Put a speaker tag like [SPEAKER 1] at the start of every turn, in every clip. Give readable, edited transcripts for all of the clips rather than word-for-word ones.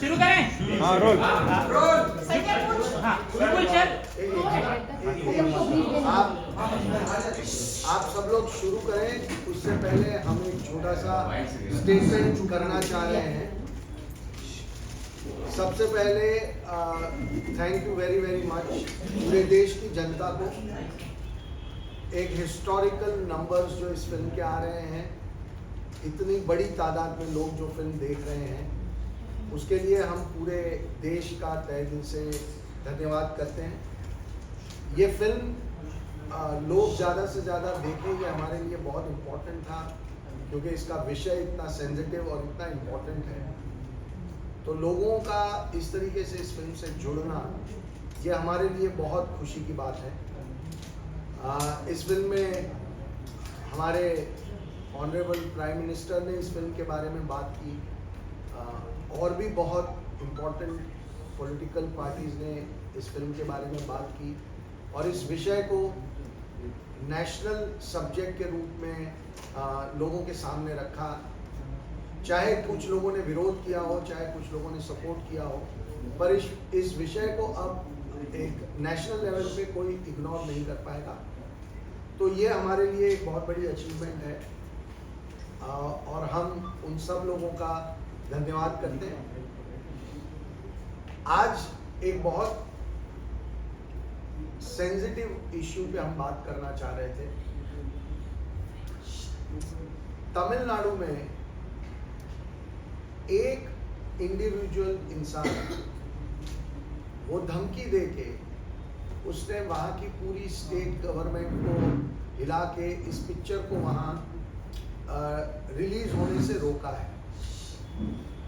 [SPEAKER 1] शुरू करें।
[SPEAKER 2] हाँ रोल।
[SPEAKER 1] हाँ बिल्कुल सर।
[SPEAKER 3] आप सब लोग शुरू करें, उससे पहले हम एक छोटा सा स्टेटमेंट करना चाह रहे हैं। सबसे पहले thank you very very much पूरे देश की जनता को। एक हिस्टोरिकल नंबर्स जो इस फिल्म के आ रहे हैं, इतनी बड़ी तादाद में लोग जो फिल्म देख रहे हैं, उसके लिए हम पूरे देश का तहे दिल से धन्यवाद करते हैं। ये फिल्म लोग ज़्यादा से ज़्यादा देखें, ये हमारे लिए बहुत इम्पोर्टेंट था, क्योंकि इसका विषय इतना सेंसिटिव और इतना इम्पोर्टेंट है। तो लोगों का इस तरीके से इस फिल्म से जुड़ना, ये हमारे लिए बहुत खुशी की बात है। इस फिल्म में हमारे ऑनरेबल प्राइम मिनिस्टर ने इस फिल्म के बारे में बात की, और भी बहुत इम्पोर्टेंट पॉलिटिकल पार्टीज़ ने इस फिल्म के बारे में बात की, और इस विषय को नेशनल सब्जेक्ट के रूप में लोगों के सामने रखा। चाहे कुछ लोगों ने विरोध किया हो, चाहे कुछ लोगों ने सपोर्ट किया हो, पर इस विषय को अब एक नेशनल लेवल पे कोई इग्नोर नहीं कर पाएगा। तो ये हमारे लिए एक बहुत बड़ी अचीवमेंट है, और हम उन सब लोगों का धन्यवाद करते हैं। आज एक बहुत सेंसिटिव इश्यू पे हम बात करना चाह रहे थे। तमिलनाडु में एक इंडिविजुअल इंसान, वो धमकी देके उसने वहाँ की पूरी स्टेट गवर्नमेंट को हिला के इस पिक्चर को वहाँ रिलीज होने से रोका है।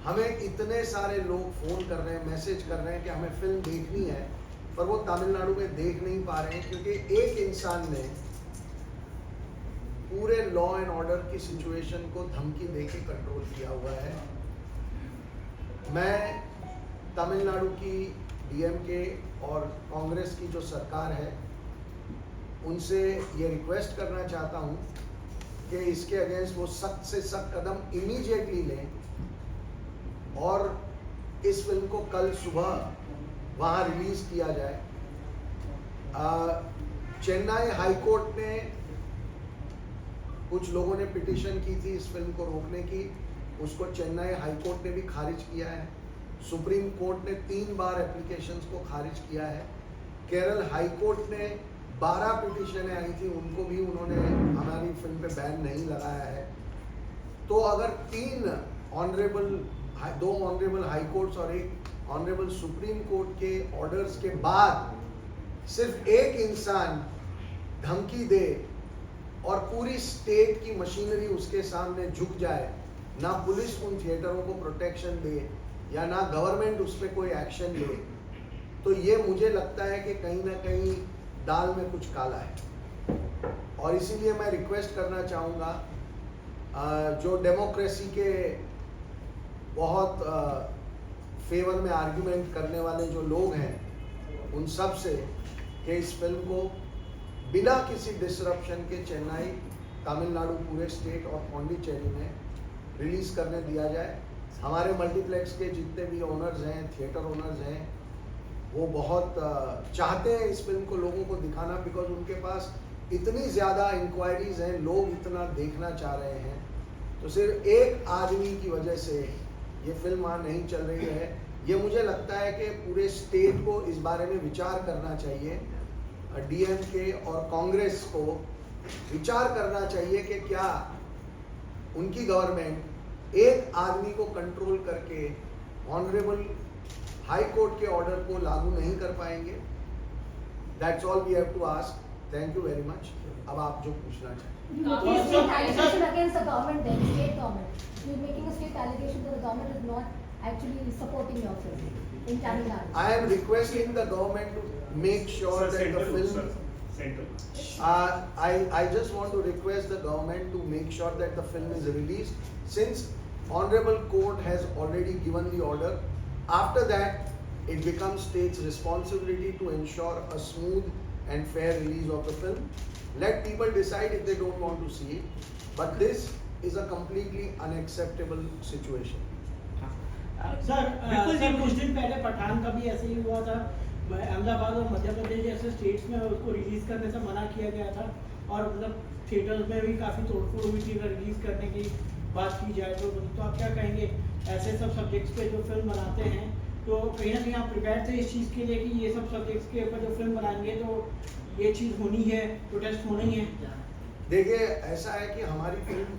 [SPEAKER 3] हमें इतने सारे लोग फ़ोन कर रहे हैं, मैसेज कर रहे हैं कि हमें फिल्म देखनी है, पर वो तमिलनाडु में देख नहीं पा रहे हैं, क्योंकि एक इंसान ने पूरे लॉ एंड ऑर्डर की सिचुएशन को धमकी देके कंट्रोल किया हुआ है। मैं तमिलनाडु की डीएमके और कांग्रेस की जो सरकार है, उनसे ये रिक्वेस्ट करना चाहता हूँ कि इसके अगेंस्ट वो सख्त से सख्त कदम इमीडिएटली लें, और इस फिल्म को कल सुबह वहाँ रिलीज किया जाए। चेन्नई हाई कोर्ट ने, कुछ लोगों ने पिटीशन की थी इस फिल्म को रोकने की, उसको चेन्नई हाई कोर्ट ने भी खारिज किया है। सुप्रीम कोर्ट ने 3 बार एप्लीकेशंस को खारिज किया है। केरल हाई कोर्ट ने 12 पिटीशनें आई थी, उनको भी उन्होंने हमारी फिल्म पे बैन नहीं लगाया है। तो अगर 2 ऑनरेबल हाई कोर्ट्स और 1 ऑनरेबल सुप्रीम कोर्ट के ऑर्डर्स के बाद सिर्फ एक इंसान धमकी दे और पूरी स्टेट की मशीनरी उसके सामने झुक जाए, ना पुलिस उन थिएटरों को प्रोटेक्शन दे या ना गवर्नमेंट उस पर कोई एक्शन ले, तो ये मुझे लगता है कि कहीं ना कहीं दाल में कुछ काला है। और इसीलिए मैं रिक्वेस्ट करना चाहूँगा जो डेमोक्रेसी के बहुत फेवर में आर्ग्यूमेंट करने वाले जो लोग हैं, उन सब से कि इस फिल्म को बिना किसी डिसरप्शन के चेन्नई, तमिलनाडु पूरे स्टेट और पौंडीचेरी में रिलीज करने दिया जाए। हमारे मल्टीप्लेक्स के जितने भी ओनर्स हैं, थिएटर ओनर्स हैं, वो बहुत चाहते हैं इस फिल्म को लोगों को दिखाना, बिकॉज उनके पास इतनी ज़्यादा इंक्वायरीज हैं, लोग इतना देखना चाह रहे हैं। तो सिर्फ एक आदमी की वजह से ये फिल्म वहाँ नहीं चल रही है। ये मुझे लगता है कि पूरे स्टेट को इस बारे में विचार करना चाहिए। डीएमके और कांग्रेस को विचार करना चाहिए कि क्या उनकी गवर्नमेंट एक आदमी को कंट्रोल करके ऑनरेबल हाई कोर्ट के ऑर्डर को लागू नहीं कर पाएंगे। That's all we have to ask. Thank you very much. अब आप जो पूछना चाहें।
[SPEAKER 4] Against the government, then state government. You're making a state allegation that the government is not actually supporting your film in Tamil Nadu.
[SPEAKER 3] I am requesting the government to make sure that the film. I just want to request the government to make sure that the film is released, since Honorable Court has already given the order. After that, it becomes state's responsibility to ensure a smooth and fair release of the film. Let people decide if they don't want to see it. But this is a completely unacceptable situation.
[SPEAKER 2] Sir
[SPEAKER 1] बिल्कुल जी,
[SPEAKER 2] कुछ दिन पहले पठान का भी ऐसे ही हुआ था। अहमदाबाद और मध्य प्रदेश जैसे स्टेट्स में उसको रिलीज करने से मना किया गया था और मतलब थिएटर्स में भी काफ़ी तोड़फोड़ हुई थी अगर रिलीज करने की बात की जाए तो आप क्या कहेंगे ऐसे सब सब्जेक्ट्स पे जो फिल्म बनाते हैं तो कहीं ना कहीं आप प्रिपेयर थे इस चीज़ के लिए कि ये सब सब्जेक्ट्स के ऊपर जो फिल्म बनाएंगे तो ये चीज़ होनी है, प्रोटेस्ट होना ही है?
[SPEAKER 3] देखिए ऐसा है कि हमारी फिल्म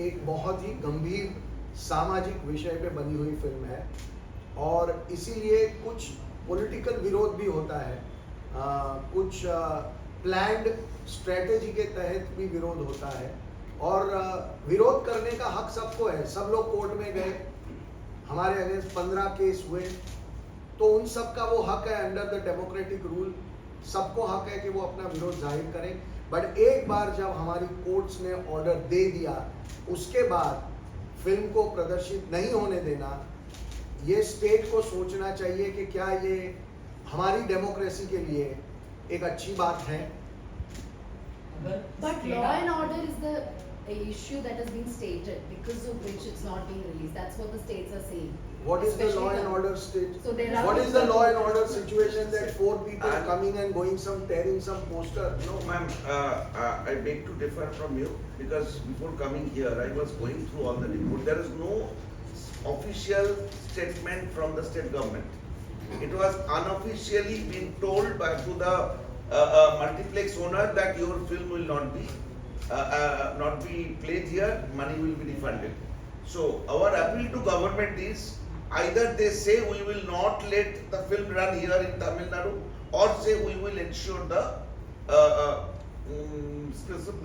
[SPEAKER 3] एक बहुत ही गंभीर सामाजिक विषय पे बनी हुई फिल्म है और इसीलिए कुछ पॉलिटिकल विरोध भी होता है, कुछ प्लान्ड स्ट्रेटेजी के तहत भी विरोध होता है और विरोध करने का हक सबको है। सब लोग कोर्ट में गए, हमारे अगेंस्ट 15 केस हुए, तो उन सब का वो हक है अंडर द डेमोक्रेटिक रूल, सबको हक है कि वो अपना विरोध जाहिर करें। बट एक बार जब हमारी कोर्ट्स ने ऑर्डर दे दिया उसके बाद फिल्म को प्रदर्शित नहीं होने देना, ये स्टेट को सोचना चाहिए कि क्या ये हमारी डेमोक्रेसी के लिए एक अच्छी बात है।
[SPEAKER 5] But law and order is the issue that has been stated because of which it's not being released. That's what the states are saying.
[SPEAKER 3] What is the
[SPEAKER 5] Especially
[SPEAKER 3] law and order state?
[SPEAKER 5] So there are
[SPEAKER 3] What is the
[SPEAKER 5] people-
[SPEAKER 3] law and order situation that 4 people
[SPEAKER 6] And-
[SPEAKER 3] coming and going some tearing some poster?
[SPEAKER 6] No, ma'am, I beg to differ from you because before coming here, I was going through all the report. There is no official statement from the state government. It was unofficially being told by to the multiplex owner that your film will not be played here, money will be refunded. So our appeal to government is either they say we will not let the film run here in Tamil Nadu or say we will ensure the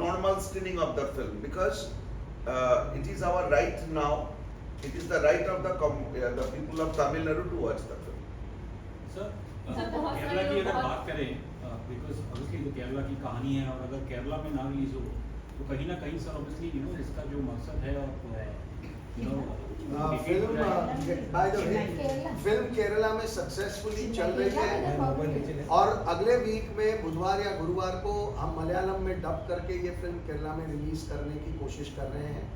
[SPEAKER 6] normal screening of the film because it is our right now, it is the right of the people of Tamil Nadu to watch the film.
[SPEAKER 7] Sir
[SPEAKER 4] sir, बहुत
[SPEAKER 7] केरला
[SPEAKER 4] सारे
[SPEAKER 7] की
[SPEAKER 4] लोग
[SPEAKER 7] अगर
[SPEAKER 4] बहुत-
[SPEAKER 7] बात करें because obviously तो केरला की कहानी है और अगर केरला में ना रिलीज हो तो कहीं ना कहीं सर ऑब्वियसली इसका जो मकसद है और
[SPEAKER 3] film by the way
[SPEAKER 4] Kerala.
[SPEAKER 3] Film Kerala में सक्सेसफुली चल रही है और अगले वीक में बुधवार या गुरुवार को हम मलयालम में डब करके ये फिल्म केरला में रिलीज करने की कोशिश कर रहे हैं।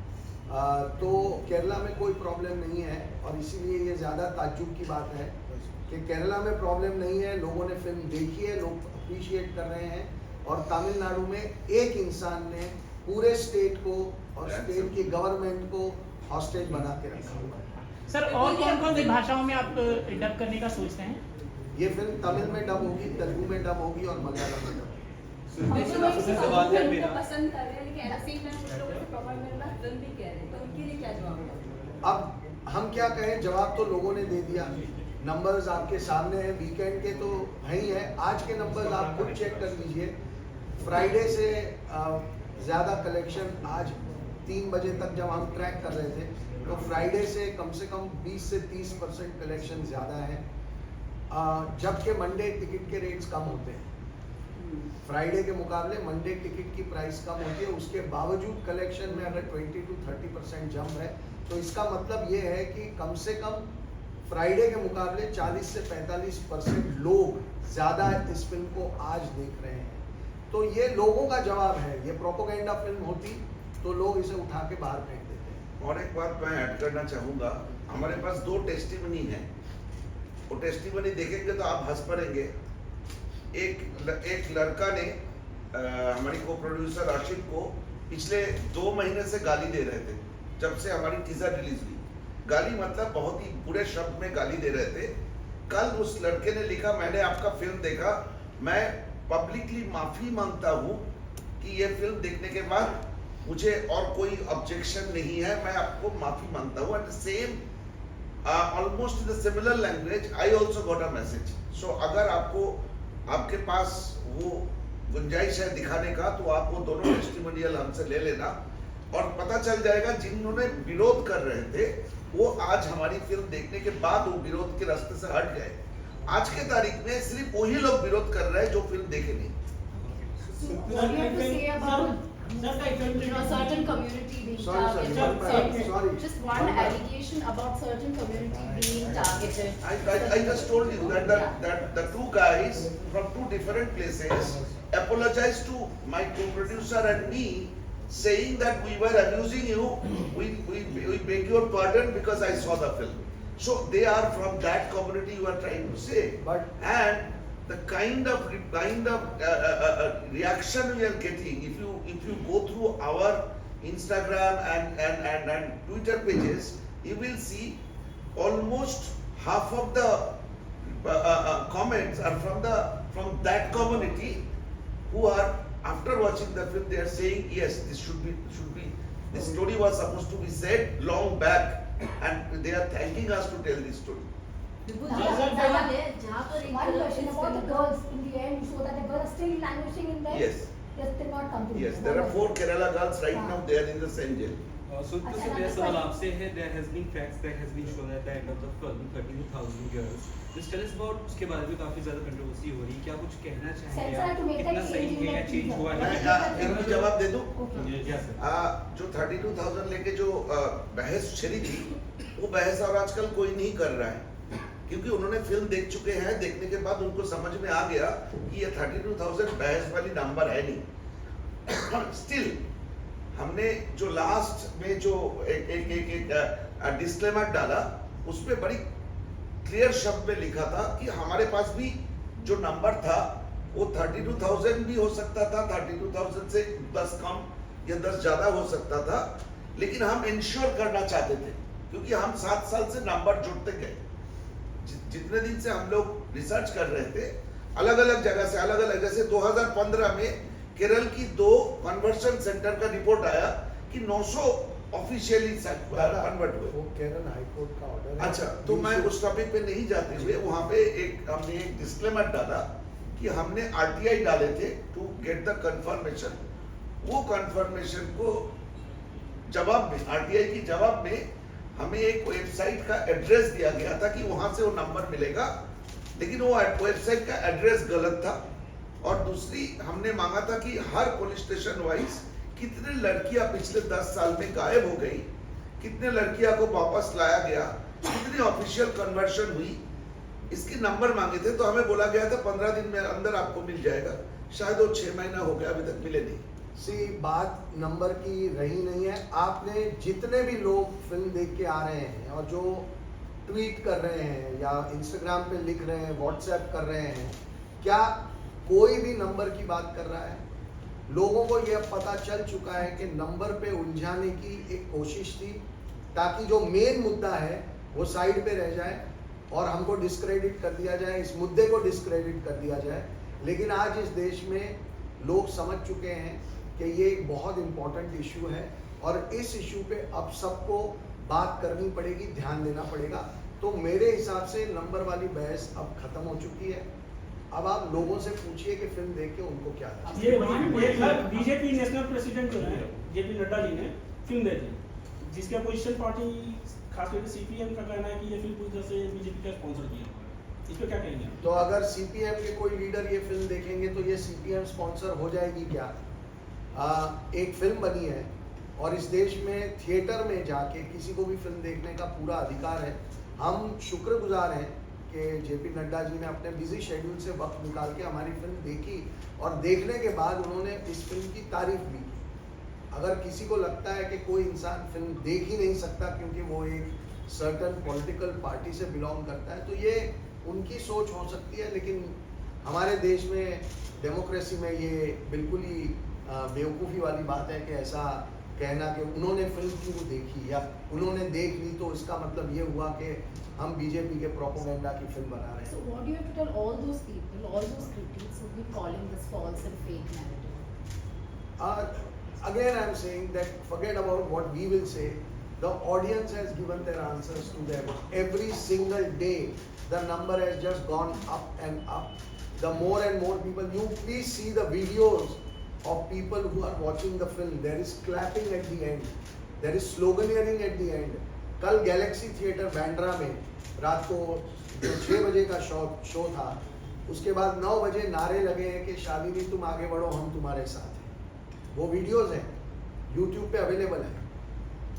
[SPEAKER 3] तो केरला में कोई प्रॉब्लम नहीं है और इसीलिए ये ज़्यादा ताज्जुब की बात है कि केरला में प्रॉब्लम नहीं है, लोगों ने फिल्म देखी है, लोग अप्रिशिएट कर रहे हैं और तमिलनाडु में एक इंसान ने पूरे स्टेट को और स्टेट की गवर्नमेंट को हॉस्टेज बना के रखा हुआ है।
[SPEAKER 1] सर और कौन कौन सी भाषाओं में आप डब करने का सोचते हैं?
[SPEAKER 3] ये फिल्म तमिल में डब होगी, तेलुगु में डब होगी और मलयालम में डब होगी।
[SPEAKER 8] सवाल है मेरा पसंद कर रहे हैं लेकिन एट द सेम टाइम कुछ लोगों को प्रॉब्लम मिल रहा है फिल्म भी कह रहे हैं तो उनके लिए क्या जवाब है?
[SPEAKER 3] अब हम क्या कहें, जवाब तो लोगों ने दे दिया, नंबर्स आपके सामने हैं, वीकेंड के तो है ही है। आज के नंबर्स आप खुद चेक कर लीजिए, फ्राइडे से ज़्यादा कलेक्शन आज 3 बजे तक जब हम ट्रैक कर रहे थे तो फ्राइडे से कम 20 से 30% कलेक्शन ज़्यादा है, जबकि मंडे टिकट के रेट्स कम होते हैं। फ्राइडे के मुकाबले मंडे टिकट की प्राइस कम होती है, उसके बावजूद कलेक्शन में अगर 20 to 30% जंप है तो इसका मतलब ये है कि कम से कम फ्राइडे के मुकाबले 40 से 45% लोग ज़्यादा इस फिल्म को आज देख रहे हैं। तो ये लोगों का जवाब है। ये प्रोपोगेंडा फिल्म होती तो लोग इसे उठा के बाहर फेंक देते।
[SPEAKER 6] और एक बात मैं ऐड करना चाहूँगा, हमारे पास 2 टेस्टिमनी हैं, वो टेस्टिमनी देखेंगे तो आप हंस पड़ेंगे। एक लड़का ने हमारी को प्रोड्यूसर आशिफ को पिछले 2 महीने से गाली दे रहे थे जब से हमारी टीजर रिलीज हुई। गाली मतलब बहुत ही बुरे शब्द में गाली दे रहे थे। कल उस लड़के ने लिखा, मैंने आपका फिल्म देखा, मैं पब्लिकली माफी मांगता हूँ कि ये फिल्म देखने के बाद मुझे और कोई ऑब्जेक्शन नहीं है, मैं आपको माफी मांगता हूँ। And same almost in the similar language I also got a message. So अगर आपके पास वो गुंजाइश है दिखाने का तो आप वो दोनों टेस्टिमोनियल हमसे ले लेना और पता चल जाएगा जिन्होंने विरोध कर रहे थे वो आज हमारी फिल्म देखने के बाद वो विरोध के रास्ते से हट गए। आज के तारीख में सिर्फ वही लोग विरोध कर रहे हैं जो फिल्म देखे नहीं।
[SPEAKER 5] So what do you have to say about a certain community being
[SPEAKER 3] Sorry,
[SPEAKER 5] targeted?
[SPEAKER 3] one minute, sorry.
[SPEAKER 5] Just one allegation about certain community being targeted.
[SPEAKER 6] I just told you that the 2 guys from 2 different places apologized to my co-producer and me saying that we were abusing you, we beg your pardon because I saw the film. So they are from that community you are trying to say.
[SPEAKER 3] But-
[SPEAKER 6] And the kind of reaction we are getting, if you go through our Instagram and Twitter pages, you will see almost half of the comments are from that community who are, after watching the film, they are saying yes, this should be this story was supposed to be said long back, and they are thanking us to tell this story.
[SPEAKER 4] One question about the girls. In the end, you show that the girls are still languishing in there.
[SPEAKER 6] Yes.
[SPEAKER 4] They still not come to
[SPEAKER 6] Yes,
[SPEAKER 4] you.
[SPEAKER 6] there are 4 Kerala girls right now. They are in the same jail.
[SPEAKER 9] So their सवाल आपसे है, there has been facts that has been shown at the end of the film, 32,000 girls. Just tell us about उसके बारे में काफी ज़्यादा controversy हो रही है. क्या कुछ कहना चाहेंगे
[SPEAKER 4] Censor
[SPEAKER 9] आप?
[SPEAKER 4] to make
[SPEAKER 9] कितना
[SPEAKER 4] that
[SPEAKER 9] सही
[SPEAKER 4] change in
[SPEAKER 9] है या
[SPEAKER 4] that
[SPEAKER 9] चेंज
[SPEAKER 4] teaser.
[SPEAKER 9] हुआ
[SPEAKER 6] मैं
[SPEAKER 9] है?
[SPEAKER 6] एक भी जवाब दे दूं?
[SPEAKER 4] Okay.
[SPEAKER 9] Yes, sir.
[SPEAKER 6] जो 32,000 लेके जो बहस छिड़ी थी, वो बहस और आजकल कोई नहीं कर रहा है, क्योंकि उन्होंने फिल्म देख चुके हैं. देखने के बाद उनको समझ में आ गया कि ये 32,000 बहस वाली नंबर है नहीं. स्टिल हमने जो लास्ट में जो एक डिस्क्लेमर डाला, उसमें बड़ी क्लियर शब्द में लिखा था कि हमारे पास भी जो नंबर था वो 32,000 भी हो सकता था, 32,000 से 10 कम या 10 ज्यादा हो सकता था, लेकिन हम इंश्योर करना चाहते थे, क्योंकि हम 7 साल से नंबर जुड़ते गए. जितने दिन से हम लोग रिसर्च कर रहे थे, अलग अलग जगह से अलग अलग, जैसे 2015 में केरल की 2 कन्वर्शन सेंटर का रिपोर्ट आया कि 900 ऑफिशियली कन्वर्ट हुए.
[SPEAKER 3] वो केरल हाई कोर्ट का ऑर्डर है.
[SPEAKER 6] अच्छा, तो मैं उस टॉपिक पे नहीं जाते हुए वहां पे हमने एक डिस्क्लेमर डाला कि हमने आरटीआई डाले थे टू गेट द कंफर्मेशन. वो कंफर्मेशन को जवाब में, आरटीआई की जवाब में हमें एक वेबसाइट का एड्रेस दिया गया था कि वहां से वो नंबर मिलेगा, लेकिन वो वेबसाइट का एड्रेस गलत था. और दूसरी हमने मांगा था कि हर पुलिस स्टेशन वाइज कितने लड़कियां पिछले 10 साल में गायब हो गई, कितने लड़कियां को वापस लाया गया, कितनी ऑफिशियल कन्वर्शन हुई, इसकी नंबर मांगे थे. तो हमें बोला गया था 15 दिन में अंदर आपको मिल जाएगा. शायद वो 6 महीना हो गया, अभी तक मिले नहीं.
[SPEAKER 3] सी बात नंबर की रही नहीं है. आपने जितने भी लोग फिल्म देख के आ रहे हैं और जो ट्वीट कर रहे हैं या इंस्टाग्राम पे लिख रहे हैं, व्हाट्सएप कर रहे हैं, क्या कोई भी नंबर की बात कर रहा है? लोगों को यह पता चल चुका है कि नंबर पे उलझाने की एक कोशिश थी, ताकि जो मेन मुद्दा है वो साइड पे रह जाए और हमको डिस्क्रेडिट कर दिया जाए, इस मुद्दे को डिस्क्रेडिट कर दिया जाए. लेकिन आज इस देश में लोग समझ चुके हैं कि ये एक बहुत इम्पोर्टेंट इशू है और इस इशू पे अब सबको बात करनी पड़ेगी, ध्यान देना पड़ेगा. तो मेरे हिसाब से नंबर वाली बहस अब खत्म हो चुकी है. अब आप लोगों से पूछिए कि फिल्म देख के उनको क्या लगा.
[SPEAKER 2] ये बीजेपी नेशनल प्रेसिडेंट जो है जेपी नड्डा जी ने फिल्म देखी, जिसके अपोजिशन पार्टी खास करके सीपीएम का कहना है कि ये फिल्म पूरी तरह से बीजेपी का स्पॉन्सर किया हुआ है. इस पे क्या कहेंगे?
[SPEAKER 3] तो अगर सीपीएम के कोई लीडर ये फिल्म देखेंगे तो ये सीपीएम स्पॉन्सर हो जाएगी क्या? एक फिल्म बनी है और इस देश में थिएटर में जाके किसी को भी फिल्म देखने का पूरा अधिकार है. हम शुक्रगुजार हैं कि जेपी नड्डा जी ने अपने बिजी शेड्यूल से वक्त निकाल के हमारी फिल्म देखी और देखने के बाद उन्होंने इस फिल्म की तारीफ भी की. अगर किसी को लगता है कि कोई इंसान फिल्म देख ही नहीं सकता क्योंकि वो एक सर्टन पॉलिटिकल पार्टी से बिलोंग करता है, तो ये उनकी सोच हो सकती है. लेकिन हमारे देश में डेमोक्रेसी में ये बिल्कुल ही बेवकूफ़ी वाली बात है कि ऐसा कहना कि उन्होंने फिल्म क्यों देखी या उन्होंने देख ली तो इसका मतलब ये हुआ कि हम बीजेपी के प्रोपेगेंडा की फिल्म बना रहे
[SPEAKER 5] So
[SPEAKER 3] हैं.
[SPEAKER 5] what do you have to tell all those people, all those critics who've been calling this false and fake narrative?
[SPEAKER 3] Again, I'm saying that forget about what we will say. The audience has given their answers to them. Every single day, the number has just gone up and up. The more and more people, you please see the videos of people who are watching the film. There is clapping at the end. There is sloganeering at the end. कल Galaxy theatre Bandra में रात को 6 बजे का show था, उसके बाद 9 बजे नारे लगे हैं कि शालिनी तुम आगे बढ़ो, हम तुम्हारे साथ हैं. वो वीडियोस हैं, यूट्यूब पे अवेलेबल है.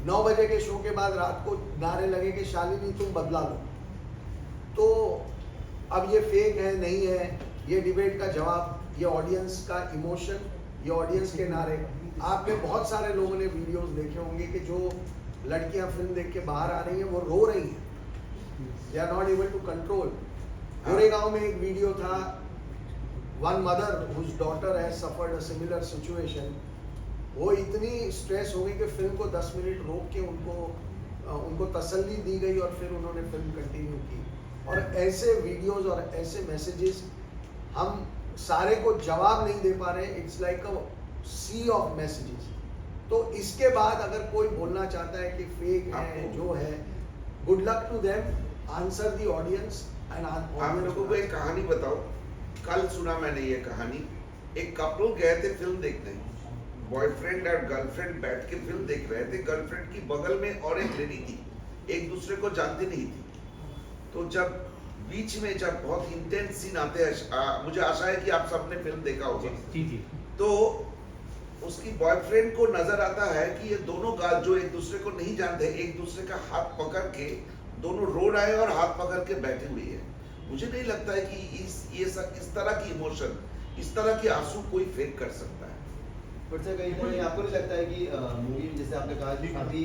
[SPEAKER 3] 9 बजे के शो के बाद रात को नारे लगे कि शालिनी तुम बदला लो. तो अब ये फेक है नहीं है, ये डिबेट का जवाब, ये ऑडियंस का इमोशन, ये ऑडियंस के नारे, आपने बहुत सारे लोगों ने वीडियोस देखे होंगे कि जो लड़कियां फिल्म देख के बाहर आ रही हैं वो रो रही हैं, they are not able to control. Goregaon में एक वीडियो था, one mother whose daughter has suffered a similar situation, वो इतनी स्ट्रेस हो गई कि फिल्म को 10 मिनट रोक के उनको तसल्ली दी गई और फिर उन्होंने फिल्म कंटिन्यू की। और ऐसे वीडियोस और ऐसे मैसेजेस हम सारे को जवाब नहीं दे पा रहे, it's like a sea of messages. तो इसके बाद अगर कोई बोलना चाहता है कि फेक है जो है, good luck to them, answer the audience and
[SPEAKER 6] आप लोगों को एक कहानी बताओ, कल सुना मैंने ये कहानी। एक कपल गए थे फिल्म देखने, बॉयफ्रेंड और गर्लफ्रेंड बैठ के फिल्म देख रहे थे। गर्लफ्रेंड की बगल में और एक लेडी थी, एक दूसरे को जानती नहीं थी। तो जब बीच में जब बहुत इंटेंस सीन आते हैं, मुझे आशा है कि आप सबने फिल्म देखा होगा,
[SPEAKER 7] जी
[SPEAKER 6] तो उसकी बॉयफ्रेंड को नजर आता है कि ये दोनों गाल जो एक दूसरे को नहीं जानते, एक दूसरे का हाथ पकड़ के दोनों रो रहे हैं और हाथ पकड़ के बैठी हुई है। मुझे नहीं लगता है कि इस तरह की इमोशन, इस तरह के आंसू कोई फेक कर सकता है।
[SPEAKER 10] बट सर कहीं ना कहीं आपको नहीं लगता है कि मूवी जैसे आपने कहा कि काफी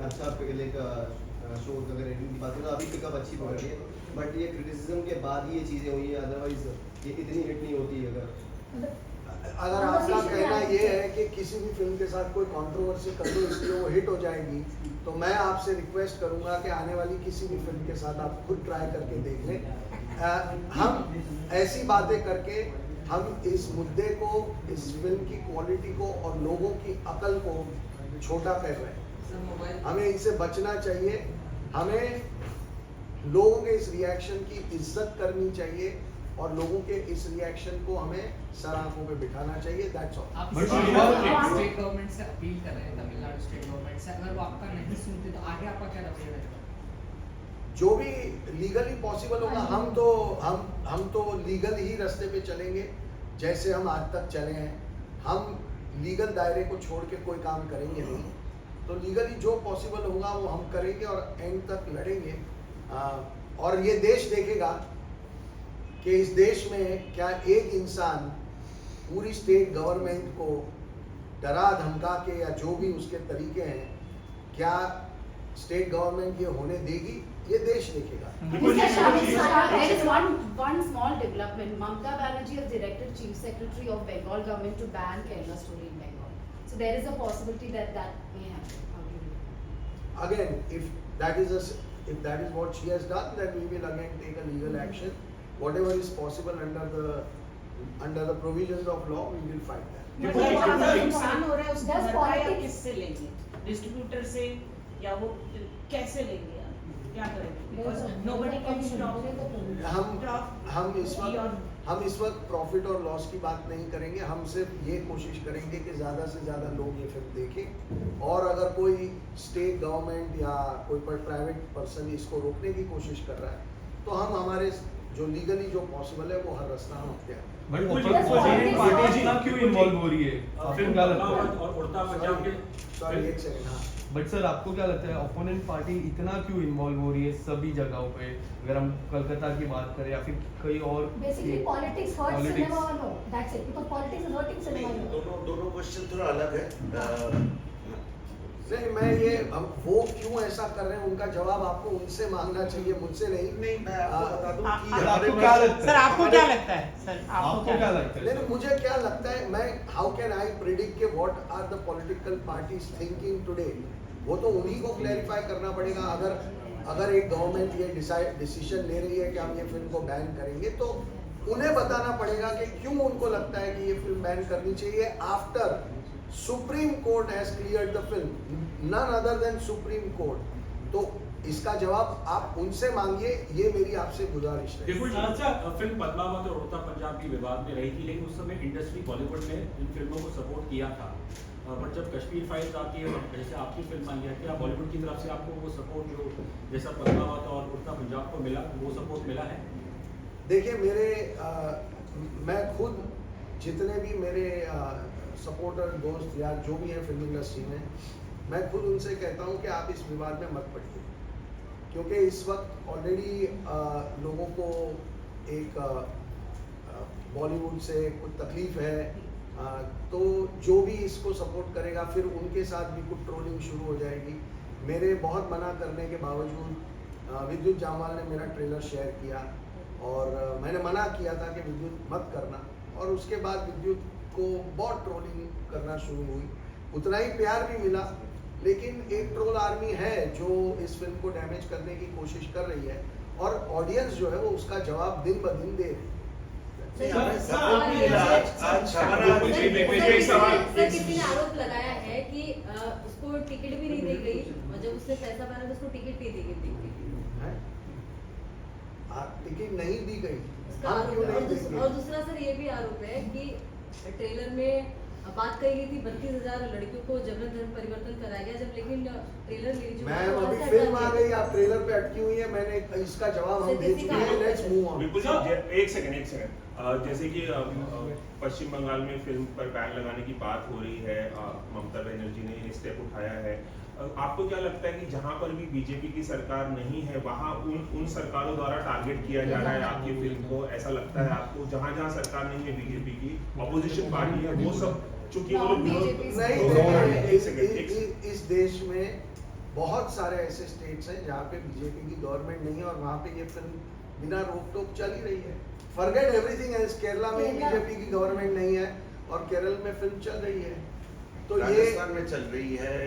[SPEAKER 10] अच्छा पहले का शो अगर रेटिंग की बात करें तो अभी पिकअप अच्छी पकड़ रही है, बट ये क्रिटिसिज्म के बाद ही ये चीजें हुई है, अदरवाइज ये इतनी हिट नहीं होती
[SPEAKER 3] अगर आपका कहना ये है कि किसी भी फिल्म के साथ कोई कंट्रोवर्सी कर दो इसलिए वो हिट हो जाएगी, तो मैं आपसे रिक्वेस्ट करूंगा कि आने वाली किसी भी फिल्म के साथ आप खुद ट्राई करके देख लें। हम ऐसी बातें करके हम इस मुद्दे को, इस फिल्म की क्वालिटी को और लोगों की अकल को छोटा कर रहे हैं। हमें इनसे बचना चाहिए, हमें लोगों के इस रिएक्शन की इज्जत करनी चाहिए और लोगों के इस रिएक्शन को हमें सर आंखों पे बिठाना चाहिए। That's all.
[SPEAKER 11] आप स्टेट गवर्नमेंट से अपील कर रहे हैं, तमिलनाडु स्टेट गवर्नमेंट से, अगर वो आपका नहीं सुनते तो आगे आपका क्या रवैया रहेगा?
[SPEAKER 3] जो भी लीगली पॉसिबल होगा, हम तो लीगल ही रास्ते पे चलेंगे जैसे हम आज तक चले हैं। हम लीगल दायरे को छोड़ के कोई काम करेंगे नहीं, तो लीगली जो पॉसिबल होगा वो हम करेंगे और एंड तक लड़ेंगे। और ये देश देखेगा कि इस देश में क्या एक इंसान पूरी स्टेट गवर्नमेंट को डरा धमका के या जो भी उसके तरीके हैं, क्या स्टेट गवर्नमेंट ये होने देगी? ये देश देखेगा।
[SPEAKER 5] There is one small development. Mamata Banerjee has directed Chief Secretary of Bengal government to ban Kerala story in Bengal. So there is a possibility that may happen. How do you do?
[SPEAKER 3] Again, if that is what she has done, then we will again take a legal action. Whatever is possible under the provisions of law, we will fight that.
[SPEAKER 8] नुकसान हो रहा है उसका
[SPEAKER 4] Does
[SPEAKER 8] भरपाई आप
[SPEAKER 4] politics-
[SPEAKER 8] किससे लेंगे? Distributor से या वो कैसे लेंगे? क्या करेंगे? Because nobody can stop.
[SPEAKER 3] हम इस वक्त प्रॉफिट और लॉस की बात नहीं करेंगे। हम सिर्फ ये कोशिश करेंगे कि ज़्यादा से ज़्यादा लोग ये फिल्म देखें, और अगर कोई स्टेट गवर्नमेंट या कोई प्राइवेट पर्सन इसको रोकने की कोशिश कर रहा है तो हम हमारे जो लीगली जो पॉसिबल है वो हर रास्ता हम अपने
[SPEAKER 7] पार्टी
[SPEAKER 12] क्यों इन्वॉल्व हो रही है? आपको क्या लगता है?
[SPEAKER 7] और उड़ता पंजाब के
[SPEAKER 3] सॉरी एक सेकंड। हाँ,
[SPEAKER 12] बट सर आपको क्या लगता है ओपोनेंट पार्टी इतना क्यों इन्वॉल्व हो रही है सभी जगहों पे? अगर हम कलकत्ता की बात करें या फिर कई और
[SPEAKER 4] Basically, politics hurts cinema or no? That's it. Because politics is hurting cinema.
[SPEAKER 6] नहीं, दोनों क्वेश्चन थोड़ा अलग है।
[SPEAKER 3] नहीं, मैं ये वो क्यों ऐसा कर रहे हैं उनका जवाब आपको उनसे मांगना चाहिए, मुझसे नहीं।
[SPEAKER 6] मैं आपको बता दूं कि
[SPEAKER 12] आपको क्या लगता है?
[SPEAKER 1] सर आपको क्या लगता है? सर
[SPEAKER 12] आपको क्या लगता है?
[SPEAKER 3] नहीं, मुझे क्या लगता है, मैं हाउ कैन आई प्रिडिक्ट के what are the political parties thinking today? वो तो उन्हीं को क्लैरिफाई करना पड़ेगा। अगर एक गवर्नमेंट ये डिसीजन ले रही है कि हम ये फिल्म को बैन करेंगे, तो उन्हें बताना पड़ेगा कि क्यों उनको लगता है कि ये फिल्म बैन करनी चाहिए after Supreme Court has cleared the film, none other than Supreme Court. तो इसका जवाब आप उनसे मांगिए, ये मेरी आपसे गुजारिश है।
[SPEAKER 7] देखो फिल्म पद्मावत और उड़ता पंजाब की विवाद में रही थी, लेकिन उस समय इंडस्ट्री बॉलीवुड ने इन फिल्मों को सपोर्ट किया था। बट जब कश्मीर फाइल्स आती है, जैसे आपकी फिल्म आई है, क्या बॉलीवुड की तरफ से आपको वो सपोर्ट जो जैसा पद्मावत और उड़ता पंजाब को मिला, वो सपोर्ट मिला है?
[SPEAKER 3] देखिए, मैं खुद जितने भी मेरे सपोर्टर दोस्त या जो भी हैं फिल्म इंडस्ट्री में, मैं खुद उनसे कहता हूं कि आप इस विवाद में मत पड़िए, क्योंकि इस वक्त ऑलरेडी लोगों को एक बॉलीवुड से कुछ तकलीफ है, तो जो भी इसको सपोर्ट करेगा फिर उनके साथ भी कुछ ट्रोलिंग शुरू हो जाएगी। मेरे बहुत मना करने के बावजूद विद्युत जामवाल ने मेरा ट्रेलर शेयर किया और मैंने मना किया था कि विद्युत मत करना, और उसके बाद विद्युत को बहुत ट्रोलिंग करना शुरू हुई। उतना ही प्यार भी मिला, लेकिन एक ट्रोल आर्मी है जो इस फिल्म को डैमेज करने की कोशिश कर रही है, और ऑडियंस जो है वो उसका जवाब दिन ब दिन दे रही है।
[SPEAKER 13] किसी ने आरोप लगाया है कि उसको टिकट भी नहीं दी गई और जब उससे पैसा भरा तो उसको टिकट नहीं दी गई।
[SPEAKER 3] टिकट नहीं दी गई
[SPEAKER 13] उसका आरोप है। और दूसरा सर ये भी आरोप है कि ट्रेलर में बात कही गई थी 32,000 लड़कियों को जबरन धर्म परिवर्तन कराया गया, जब लेकिन ट्रेलर रिलीज हुआ
[SPEAKER 3] मैम अभी फिल्म आ गई, आप ट्रेलर पे अटकी हुई है, मैंने इसका जवाब हम दे चुके हैं। Let's move on.
[SPEAKER 14] बिल्कुल एक सेकंड जैसे कि पश्चिम बंगाल में फिल्म पर बैन लगाने की बात हो रही है, ममता बनर्जी ने स्टेप उठाया है, आपको क्या लगता है कि जहां पर भी बीजेपी की सरकार नहीं है वहां उन सरकारों द्वारा टारगेट किया जा रहा है आपकी फिल्म को? ऐसा लगता है आपको जहां जहां सरकार नहीं है बीजेपी की ऑपोजिशन पार्टी है वो सब चूंकि वो लोग
[SPEAKER 3] नहीं, इस देश में बहुत सारे ऐसे स्टेट्स हैं जहाँ पे बीजेपी की गवर्नमेंट नहीं है और वहाँ पे ये फिल्म बिना रोक टोक चल ही रही है। फॉरगेट एवरीथिंग एल्स, केरला में बीजेपी की गवर्नमेंट नहीं है और केरल में फिल्म चल रही है। तो
[SPEAKER 6] राजस्थान में चल रही है,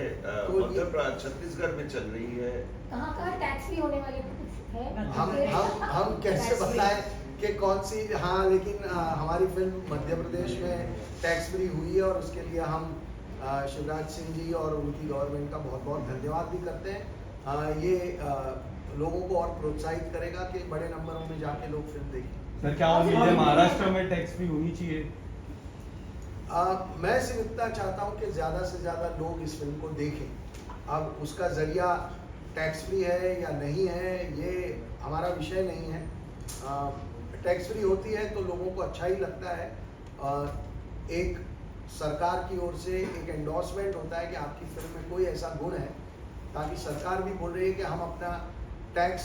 [SPEAKER 6] मध्य प्रदेश छत्तीसगढ़ में चल रही है,
[SPEAKER 4] कहाँ टैक्स भी होने वाले है?
[SPEAKER 3] हम कैसे बताएं कि कौन सी? हाँ, लेकिन हमारी फिल्म मध्य प्रदेश में टैक्स फ्री हुई है और उसके लिए हम शिवराज सिंह जी और उनकी गवर्नमेंट का बहुत बहुत धन्यवाद भी करते हैं। ये लोगों को और प्रोत्साहित करेगा कि बड़े नंबरों में जाके लोग फिल्म देखें।
[SPEAKER 12] सर क्या उम्मीद है महाराष्ट्र में टैक्स फ्री होनी चाहिए?
[SPEAKER 3] मैं सिर्फ इतना चाहता हूँ कि ज़्यादा से ज़्यादा लोग इस फिल्म को देखें। अब उसका जरिया टैक्स फ्री है या नहीं है ये हमारा विषय नहीं है। टैक्स फ्री होती है तो लोगों को अच्छा ही लगता है। एक सरकार की ओर से एक एंडोर्समेंट होता है कि आपकी फिल्म में कोई ऐसा गुण है, ताकि सरकार भी बोल रही है कि हम अपना टैक्स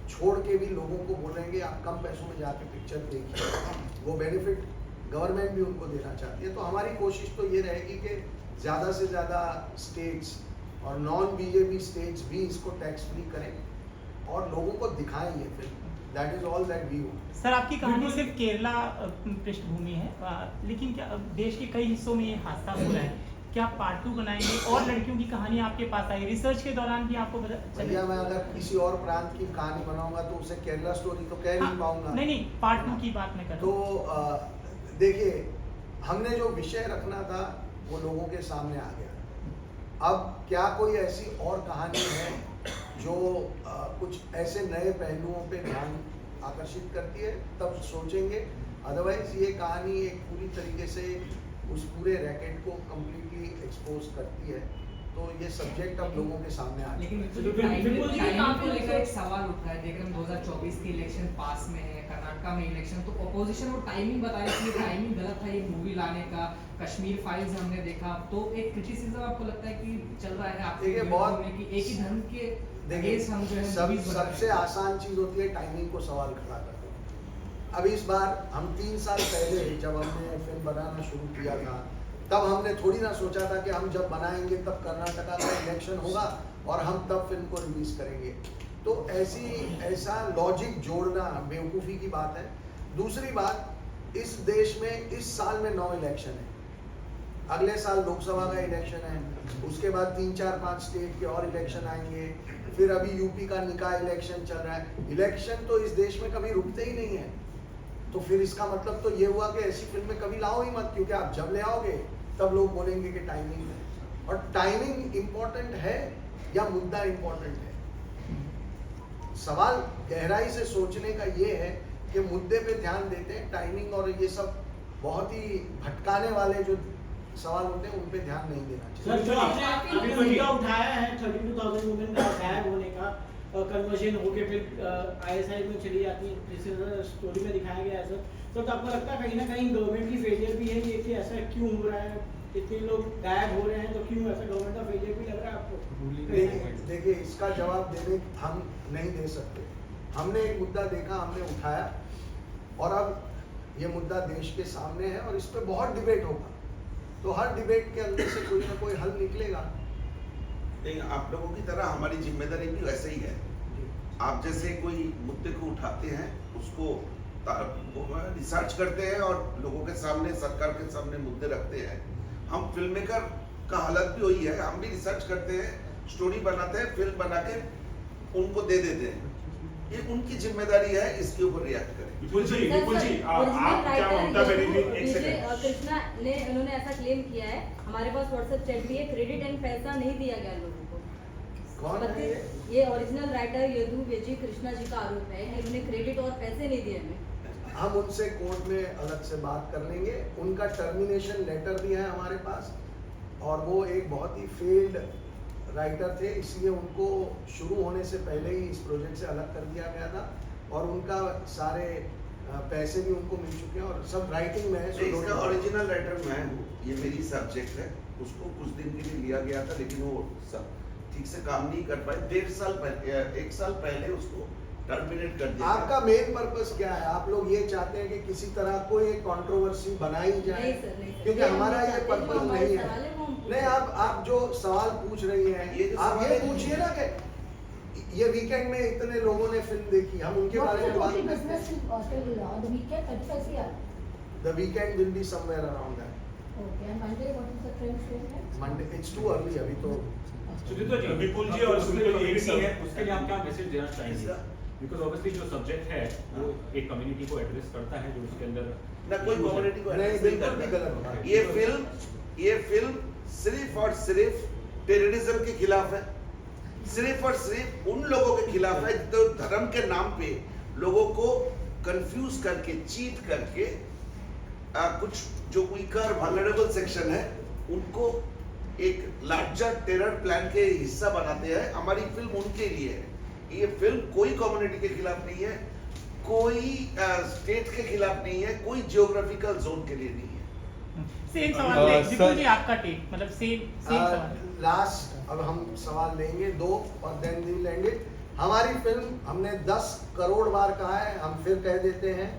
[SPEAKER 3] छोड़ के भी लोगों को बोलेंगे आप कम पैसों में जाके पिक्चर देखिए। वो बेनिफिट गवर्नमेंट भी उनको देना चाहती है। तो हमारी कोशिश तो ये रहेगी कि ज़्यादा से ज़्यादा स्टेट्स और नॉन बीजेपी स्टेट्स भी इसको टैक्स फ्री करें और लोगों को दिखाएं ये film. That is all that we want.
[SPEAKER 1] Sir आपकी कहानी सिर्फ केरला पृष्ठभूमि है, लेकिन क्या देश के कई हिस्सों में ये हादसा हो रहा है, क्या पार्ट 2 बनाएंगे और लड़कियों की कहानी आपके पास आई? रिसर्च के दौरान भी आपको
[SPEAKER 3] भैया मैं अगर किसी और प्रांत की कहानी बनाऊंगा तो उसे केरला स्टोरी तो कह नहीं पाऊंगा।
[SPEAKER 1] नहीं पार्ट 2 की बात मैं कर रहा हूं।
[SPEAKER 3] तो देखिए, हमने जो विषय रखना था वो लोगों के सामने आ गया। अब क्या कोई ऐसी और कहानी है जो कुछ ऐसे नए पहलुओं पे ध्यान आकर्षित करती है, तब सोचेंगे। अदरवाइज ये कहानी एक पूरी तरीके से उस पूरे रैकेट को कम्प्लीटली एक्सपोज करती है। तो ये सब्जेक्ट अब लोगों के सामने आ
[SPEAKER 11] लेकिन
[SPEAKER 3] टाइमिंग
[SPEAKER 11] को लेकर एक सवाल उठता है। देख रहे हम 2024 की इलेक्शन पास में है, कर्नाटका में इलेक्शन, तो अपोजिशन वो टाइमिंग बता रही है कि टाइमिंग गलत है ये मूवी लाने का। कश्मीर फाइल्स हमने देखा, तो एक क्रिटिसिज्म आपको लगता है कि चल रहा है आपके बहुत में कि एक ही धर्म के अगेंस्ट हम जो है
[SPEAKER 3] सबसे आसान चीज होती है टाइमिंग को सवाल खड़ा करना। अब इस बार हम 3 साल पहले जब हमने फिल्म बनाना शुरू किया था, तब हमने थोड़ी ना सोचा था कि हम जब बनाएंगे तब कर्नाटका का इलेक्शन होगा और हम तब फिल्म को रिलीज करेंगे। तो ऐसा लॉजिक जोड़ना बेवकूफ़ी की बात है। दूसरी बात, इस देश में इस साल में 9 इलेक्शन है, अगले साल लोकसभा का इलेक्शन है, उसके बाद 3, 4, 5 स्टेट के और इलेक्शन आएंगे, फिर अभी यूपी का निकाय इलेक्शन चल रहा है। इलेक्शन तो इस देश में कभी रुकते ही नहीं है। तो फिर इसका मतलब तो ये हुआ कि ऐसी फिल्में कभी लाओ ही मत, क्योंकि आप जब ले आओगे तब लोग बोलेंगे कि टाइमिंग है। और टाइमिंग इम्पोर्टेंट है या मुद्दा इम्पोर्टेंट है? सवाल गहराई से सोचने का ये है कि मुद्दे पे ध्यान देते हैं, टाइमिंग और ये सब बहुत ही भटकाने वाले जो सवाल होते हैं उन पे ध्यान नहीं देना चाहिए।
[SPEAKER 2] सर, जो आपने अभी मुद्दा उठाया है 32,000 वुमेन का गायब होने का, कन्वर्जन होके फिर ISI में चली जाती है, जिसे स्टोरी में दिखाया गया है सर, तो आपको लगता है कहीं ना कहीं गवर्नमेंट की फेलियर भी है ये कि ऐसा क्यों हो रहा है, इतने लोग गायब हो रहे हैं, तो क्यों ऐसा गवर्नमेंट का फेलियर भी लग रहा है आपको?
[SPEAKER 3] देखिए, इसका जवाब देने हम नहीं दे सकते। हमने एक मुद्दा देखा, हमने उठाया और अब ये मुद्दा देश के सामने है और इस पर बहुत डिबेट होगा। तो हर डिबेट के अंदर से कोई ना कोई हल निकलेगा।
[SPEAKER 6] नहीं, आप लोगों की तरह हमारी जिम्मेदारी भी वैसे ही है। आप जैसे कोई मुद्दे को उठाते हैं, उसको रिसर्च करते हैं और लोगों के सामने, सरकार के सामने मुद्दे रखते हैं। हम फिल्म मेकर का हालत भी वही है, हम भी रिसर्च करते हैं, स्टोरी बनाते हैं, फिल्म बना के उनको दे देते हैं। ये उनकी जिम्मेदारी है, इसके ऊपर रिएक्ट करें।
[SPEAKER 14] विपुल जी, आप क्या ममता बनर्जी, एक सेकंड।
[SPEAKER 13] कृष्णा ने उन्होंने ऐसा क्लेम किया है, हमारे पास व्हाट्सएप चैट भी है, क्रेडिट एंड पैसा नहीं दिया गया लोगों को।
[SPEAKER 3] कौन है
[SPEAKER 13] ये ओरिजिनल राइटर यदु विजय कृष्णा जी का आरोप है कि उन्होंने क्रेडिट और पैसे नहीं दिए हमें।
[SPEAKER 3] हम उनसे कोर्ट में अलग से बात कर लेंगे। उनका टर्मिनेशन लेटर भी है हमारे पास, और वो एक बहुत ही फेल्ड राइटर थे, इसलिए उनको शुरू होने से पहले ही इस प्रोजेक्ट से अलग कर दिया गया था, और उनका सारे पैसे भी उनको मिल चुके हैं और सब राइटिंग में है।
[SPEAKER 6] इसका ओरिजिनल राइटर मैं हूँ, ये मेरी सब्जेक्ट है। उसको कुछ दिन के लिए लिया गया था, लेकिन वो सब ठीक से काम नहीं कर पाए। 1 साल पहले उसको टर्मिनेट कर दिया।
[SPEAKER 3] आपका मेन पर्पस क्या है? आप लोग ये चाहते हैं कि किसी तरह कोई कंट्रोवर्सी बनाई जाए? क्योंकि हमारा ये पर्पस नहीं है। नहीं, आप जो सवाल पूछ रही हैं, आप ये पूछिए ना कि ये वीकेंड में इतने लोगों ने फिल्म देखी, हम उनके बारे में बात करते हैं। The weekend will be somewhere around that.
[SPEAKER 4] Okay, and Monday, what is the trend showing?
[SPEAKER 3] Monday, it's too early अभी तो।
[SPEAKER 7] सुदीप्ता जी,
[SPEAKER 14] विपुल जी और
[SPEAKER 7] उसके लिए
[SPEAKER 14] सुदीप्ता जी
[SPEAKER 7] एक
[SPEAKER 14] सब-
[SPEAKER 7] है, उसके लिए आप क्या मैसेज देना चाहेंगे? बिकॉज ऑब्वियसली जो सब्जेक्ट है वो एक कम्युनिटी को एड्रेस करता है, जो उसके अंदर
[SPEAKER 6] ना कोई कम्युनिटी को
[SPEAKER 3] नहीं,
[SPEAKER 6] address
[SPEAKER 3] बिल्कुल भी
[SPEAKER 6] करता।
[SPEAKER 3] गलत बात।
[SPEAKER 6] ये फिल्म सिर्फ और सिर्फ टेररिज्म के खिलाफ है, सिर्फ और सिर्फ उन लोगों के खिलाफ है जो धर्म के नाम पे लोगों को कंफ्यूज करके, चीट करके, कुछ जो वीकर वल्नरेबल सेक्शन है उनको एक लार्जर टेरर प्लान के हिस्सा बनाते हैं। हमारी फिल्म उनके लिए है। ये फिल्म कोई कम्युनिटी के खिलाफ नहीं है, कोई स्टेट के खिलाफ नहीं है, कोई जियोग्राफिकल जोन के लिए नहीं है।
[SPEAKER 1] सेम सवाल है विपुल जी, आपका टेक, मतलब सेम सवाल।
[SPEAKER 3] लास्ट अब हम सवाल लेंगे 2 और then we will end it. हमारी फिल्म हमने 10 करोड़ बार कहा है, हम फिर कह देते हैं,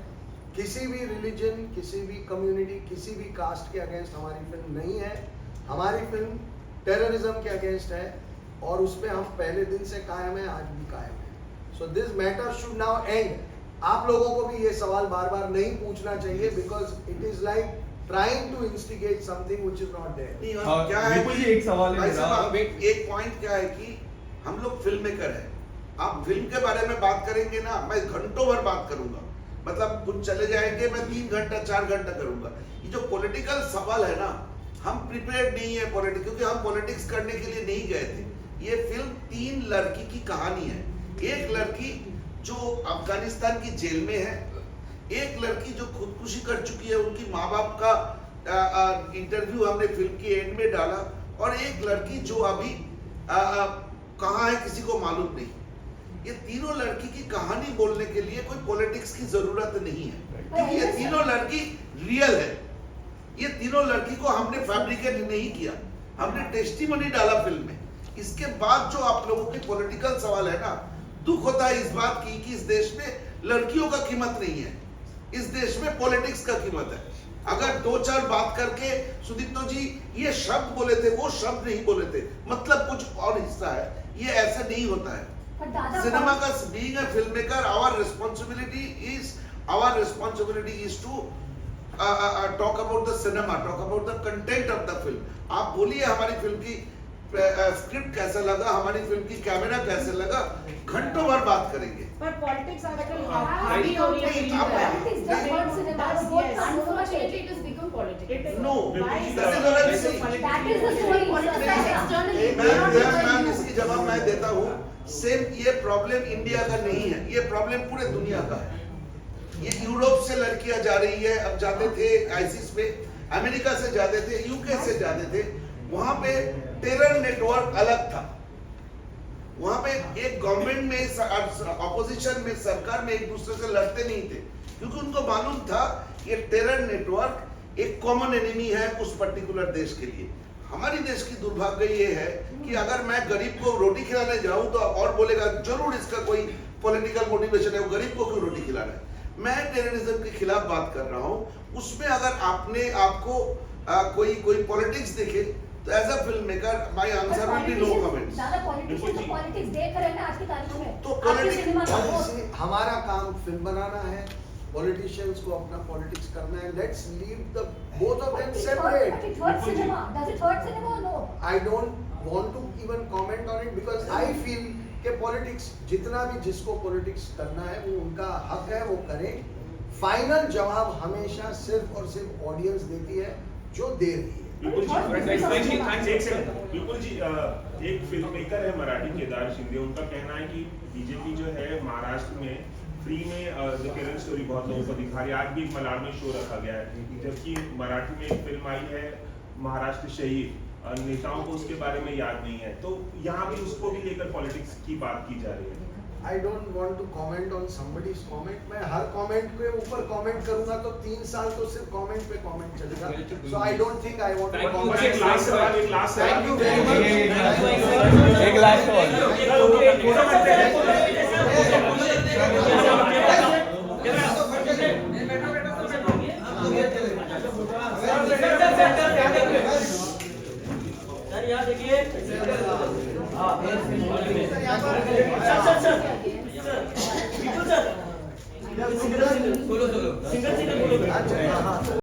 [SPEAKER 3] किसी भी रिलीजन, किसी भी कम्युनिटी, किसी भी कास्ट के अगेंस्ट हमारी फिल्म नहीं है। हमारी फिल्म टेररिज्म के अगेंस्ट है, और उस पे हम पहले दिन से कायम है, आज भी कायम है। So this matter should now and. आप लोगों को भी ये सवाल बार बार नहीं पूछना चाहिए, because it is like trying to instigate something which is not there.
[SPEAKER 6] क्या है
[SPEAKER 12] विपुल जी, एक सवाल है मेरा।
[SPEAKER 6] एक पॉइंट क्या है कि हम लोग फिल्म मेकर हैं। आप फिल्म के बारे में बात करेंगे ना, मैं घंटों भर बात करूंगा, मतलब कुछ चले जाएंगे, मैं 3 घंटा 4 घंटा करूंगा। ये जो पॉलिटिकल सवाल है ना, हम प्रिपेयर्ड नहीं है पॉलिटिक्स, क्योंकि हम पॉलिटिक्स करने के लिए नहीं गए थे। ये फिल्म 3 लड़की की कहानी है। एक लड़की जो अफगानिस्तान की जेल में है, एक लड़की जो खुदकुशी कर चुकी है, उनकी माँ बाप का इंटरव्यू हमने फिल्म के एंड में डाला, और एक लड़की जो अभी कहाँ है किसी को मालूम नहीं। ये तीनों लड़की की कहानी बोलने के लिए कोई पॉलिटिक्स की जरूरत नहीं है, क्योंकि ये तीनों लड़की रियल है। ये तीनों लड़की को हमने फैब्रिकेट नहीं किया, हमने टेस्टिमनी डाला फिल्म में। इसके बाद जो आप लोगों के पॉलिटिकल सवाल है ना, दुख होता है इस बात की कि इस देश में लड़कियों का कीमत नहीं है, इस देश में पॉलिटिक्स का कीमत है। अगर 2-4 बात करके सुदीप्तो जी ये शब्द बोले थे, वो शब्द नहीं बोले थे, मतलब कुछ और हिस्सा है, ये ऐसा नहीं होता है। सिनेमा का being a film maker, our responsibility is to talk about the cinema, talk about the content of the film. आप बोलिए हमारी फिल्म की स्क्रिप्ट कैसा लगा, हमारी फिल्म की कैमरा कैसे लगा, घंटों भर बात करेंगे।
[SPEAKER 8] पर पॉलिटिक्स आजकल हावी हो रही है।
[SPEAKER 5] Unfortunately, it has become politics.
[SPEAKER 6] No,
[SPEAKER 8] Why is
[SPEAKER 6] that is
[SPEAKER 8] it?
[SPEAKER 6] what I'm saying.
[SPEAKER 4] That is the story.
[SPEAKER 6] Ma'am इसकी जवाब मैं देता हूँ। सेम ये प्रॉब्लम इंडिया का नहीं है, ये प्रॉब्लम पूरे दुनिया का है। ये यूरोप से लड़कियां जा रही है, अब जाते थे आईसिस पे, अमेरिका से जाते थे, यूके से जाते थे, वहां पे टेरर नेटवर्क अलग था। वहां पे एक गवर्नमेंट में, ऑपोजिशन में, सरकार में एक दूसरे से लड़ते नहीं थे, क्योंकि उनको मालूम था ये टेरर नेटवर्क एक कॉमन एनिमी है उस पर्टिकुलर देश के लिए। हमारी देश की दुर्भाग्य ये है कि अगर मैं गरीब को रोटी खिलाने जाऊं तो और बोलेगा जरूर इसका कोई पॉलिटिकल मोटिवेशन है, वो गरीब को क्यों रोटी खिला रहा है। मैं टेररिज्म के खिलाफ बात कर रहा हूं, उसमें अगर आपने आपको कोई पॉलिटिक्स देखे तो as a film maker my answer will be no comments.
[SPEAKER 4] ज्यादा पॉलिटिशियन तो पॉलिटिक्स देख रहे हैं ना आज की तारीख में।
[SPEAKER 6] तो
[SPEAKER 4] आपके सिनेमा का वो-
[SPEAKER 3] पॉलिटिक्स हमारा काम फिल्म बनाना है, पॉलिटिशियंस को अपना पॉलिटिक्स करना है। Let's leave the both of them separate.
[SPEAKER 4] But it hurts cinema. Does it hurt cinema or no?
[SPEAKER 3] I don't want to even comment on it because I feel कि politics जितना भी जिसको politics करना है वो उनका हक है, वो करें। फाइनल जवाब हमेशा सिर्फ और सिर्फ ऑडियंस देती है जो दे रही है।
[SPEAKER 14] बिल्कुल जी, एक सेकंड। बिल्कुल जी, एक फिल्म मेकर है मराठी केदार शिंदे, उनका कहना है कि बीजेपी जो है महाराष्ट्र में फ्री में द केरल स्टोरी बहुत लोगों को दिखा रही है। आज भी एक मलाड में शो रखा गया है, जबकि मराठी में एक फिल्म आई है महाराष्ट्र शहीद, नेताओं को उसके बारे में याद नहीं है। तो यहाँ भी उसको भी लेकर पॉलिटिक्स की बात की जा रही है।
[SPEAKER 3] I don't want to comment on somebody's comment. मैं हर comment के ऊपर comment करूँगा तो 3 साल तो सिर्फ comment पे comment चलेगा। So I don't think I want to comment.
[SPEAKER 14] एक लास्ट सवाल,
[SPEAKER 3] Thank you very much.
[SPEAKER 12] एक लास्ट
[SPEAKER 2] सर यहाँ देखिए।